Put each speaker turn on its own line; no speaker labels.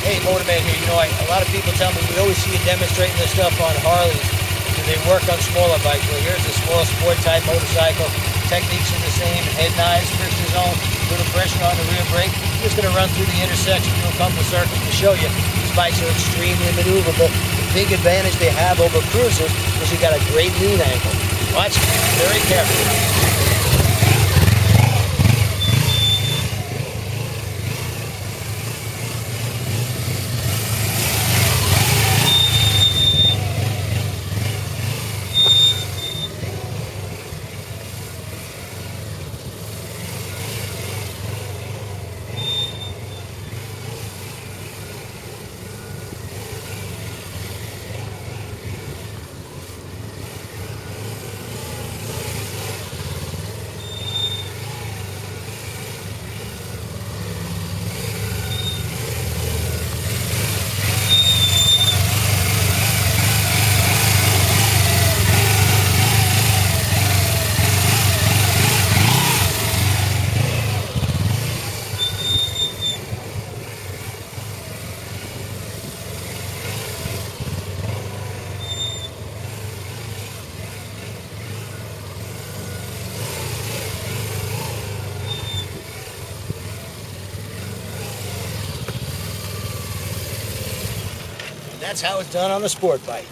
Hey, Motorman here. You know, a lot of people tell me we always see you demonstrating this stuff on Harleys. Do they work on smaller bikes? Well, here's a small sport type motorcycle. Techniques are the same. Head knives, friction zone, little pressure on the rear brake. I'm just going to run through the intersection, do a couple of circles to show you. These bikes are extremely maneuverable. The big advantage they have over cruisers is you got a great lean angle. Watch very carefully. That's how it's done on a sport bike.